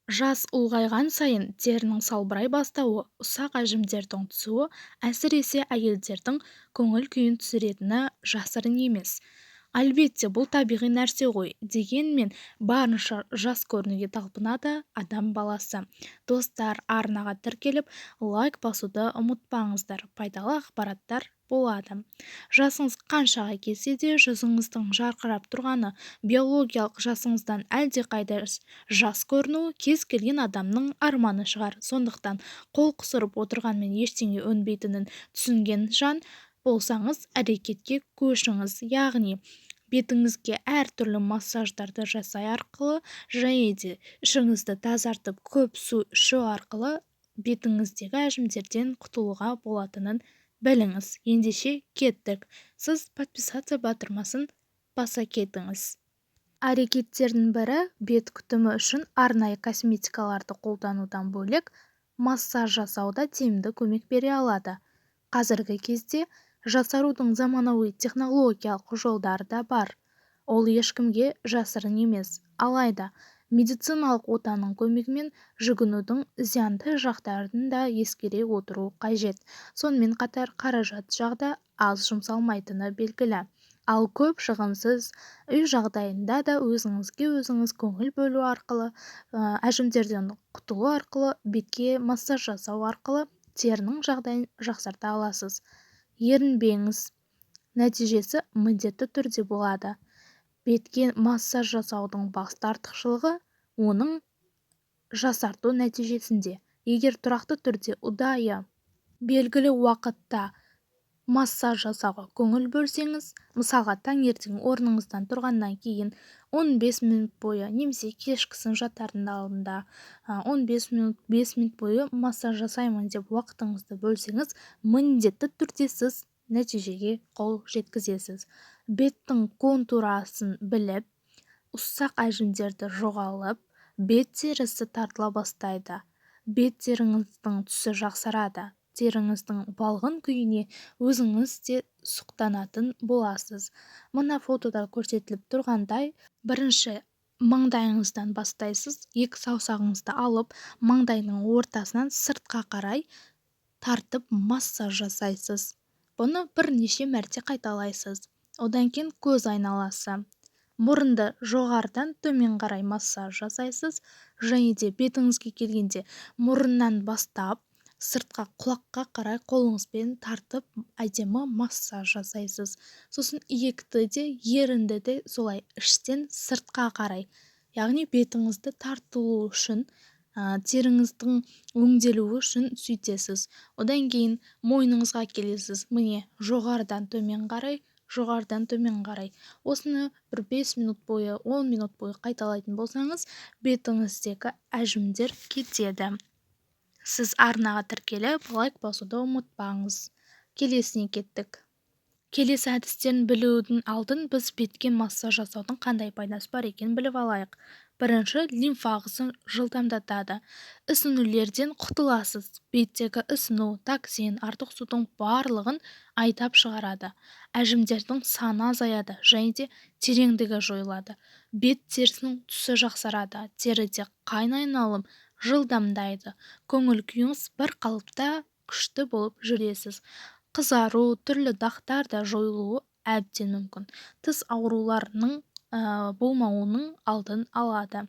Жас ұлғайған сайын терінің салбырай бастауы, ұсақ әжімдердің түсуі әсіресе әйелдердің көңіл күйін түсіретіні жасырын емес. Әлбетте бұл табиғи нәрсе ғой, дегенмен барынша жас көрінуге талпынады адам баласы. Достар, арнаға тіркеліп, лайк басуды ұмытпаңыздар, пайдалы ақпараттар болады. Жасыңыз қаншаға келсе де жүзіңіздің жарқырап тұрғаны, биологиялық жасыңыздан әлдеқайда жас көріну кез келген адамның арманы шығар. Сондықтан қол қусырып отырғанмен ештеңе өнбейтінін түсінген жан болсаңыз әрекетке көшіңіз. Яғни бетіңізге әртүрлі массаждарды жасай арқылы және де ішіңізді тазартып көп су ішу арқылы бетіңіздегі әжімдерден құтылуға болатынын біліңіз. Ендеше кеттік. Сіз подписаться батырмасын баса кетіңіз. Әрекеттердің бірі бет күтімі үшін арнайы косметикаларды қолданудан бөлек массаж жасауда тиімді көмек бере алады. Қазіргі кезде жасарудың заманауи технологиялық жолдары да бар. Ол ешкімге жасырын емес. Алайда медициналық отаның көмегімен жүгінудің зиянды жақтарын да ескере отыру қажет. Сонымен қатар қаражат жағда аз жұмсалмайтыны белгілі. Ал көп шығынсыз үй жағдайында да өзіңізге өзіңіз көңіл бөлу арқылы, әжімдерден құтылу арқылы, бетке массаж жасау арқылы терінің жағдайын жақсарта аласыз. Ерінбеңіз. Нәтижесі міндетті түрде болады. Бетке массаж жасаудың басты артықшылығы оның жасарту нәтижесінде. Егер тұрақты түрде ұдайы белгілі уақытта массаж жасауға көңіл бөлсеңіз, мысалға таңертең орныңыздан тұрғаннан кейін 15 минут бойы немесе кешкісін жатардың алдында 15 минут, 5 минут бойы массаж жасаймын деп уақытыңызды бөлсеңіз, міндетті түрде сіз нәтижеге қол жеткізесіз. Беттің контурасын біліп, ұсақ әжімдерді жоғалып, бет терісі тартыла бастайды. Бет теріңіздің түсі жақсарады. Теріңіздің балғын күйіне өзіңіз де сұқтанатын боласыз. Мына фотода көрсетіліп тұрғандай, бірінші маңдайыңыздан бастайсыз, екі саусағыңызды алып, маңдайның ортасынан сыртқа қарай тартып массаж жасайсыз. Бұны бірнеше мәрте қайталайсыз. Одан кейін көз айналасы. Мұрынды жоғарыдан төмен қарай массаж жасайсыз, және де бетіңізге келгенде мұрыннан бастап сыртқа құлаққа қарай қолыңызбен тартып әдемі массаж жасайсыз. Сосын иекті де, ерінді де солай іштен сыртқа қарай. Яғни бетіңізді тартылу үшін, теріңіздің өңделуі үшін сөйтесіз. Одан кейін мойныңызға келесіз. Міне жоғарыдан төмен қарай, жоғарыдан төмен қарай. Осыны бір 5 минут бойы, 10 минут бойы қайталайтын болсаңыз, бетіңіздегі әжімдер кетеді. Сіз арнаға тіркеліп, лайк басуды ұмытпаңыз. Келесіне кеттік. Келесі әдістерін білудің алдын біз бетке массаж жасаудың қандай пайдасы бар екенін біліп алайық. Бірінші, лимфа ағысын жылдамдатады. Ісінулерден құтыласыз. Беттегі ісіну, токсин, артық судың барлығын айдап шығарады. Әжімдердің саны азаяды және де тереңдігі жойылады. Бет терісінің түсі жақсарады. Теріде қан айналым жылдамдайды. Көңіл күйіңіз бір қалыпта күшті болып жүресіз. Қызару, түрлі дақтар да жойылуы әбден мүмкін. Тіс ауруларының болмауының алдын алады.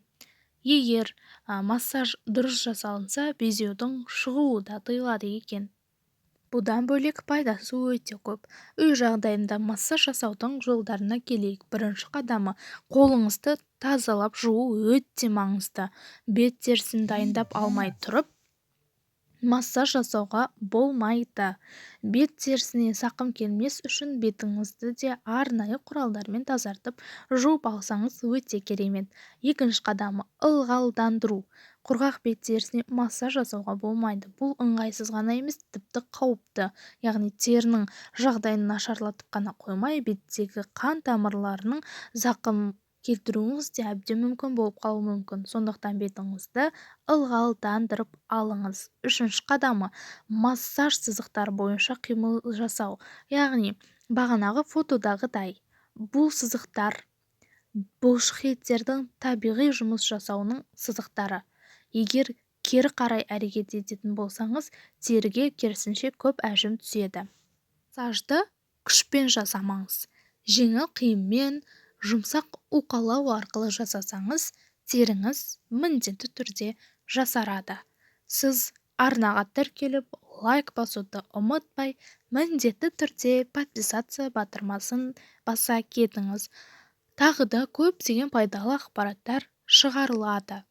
Егер массаж дұрыс жасалынса, безеудің шығуы да тыйылады екен. Бұдан бөлек пайдасы өте көп. Үй жағдайында массаж жасаудың жолдарына келейік. Бірінші қадамы, қолыңызды тазалап жуу өте маңызды. Бет терісін дайындап алмай тұрып массаж жасауға болмайды. Бет терісіне зақым келмес үшін бетіңізді де арнайы құралдармен тазартып жуып алсаңыз өте керемет. Екінші қадамы, ылғалдандыру. Құрғақ бет терісіне массаж жасауға болмайды. Бұл ыңғайсыз ғана емес, тіпті қауіпті. Яғни терінің жағдайын нашарлатып қана қоймай, беттегі қан тамырларының зақым келтіруіңіз де әбден мүмкін болып қалуы мүмкін. Сондықтан бетіңізді ылғалдандырып алыңыз. Үшінші қадамы, массаж сызықтар бойынша қимыл жасау. Яғни бағанағы фотодағыдай бұл сызықтар бұлшық еттердің табиғи жұмыс жасауының сызықтары. егер кері қарай әрекет ететін болсаңыз теріге керісінше көп әжім түседі. Массажды күшпен жасамаңыз. Жеңіл қиммен, жұмсақ уқалау арқылы жасасаңыз, теріңіз міндетті түрде жасарады. Сіз арнаға тіркеліп, лайк басуды ұмытпай, міндетті түрде подписация батырмасын баса кетіңіз. Тағы да көптеген пайдалы ақпараттар шығарылады.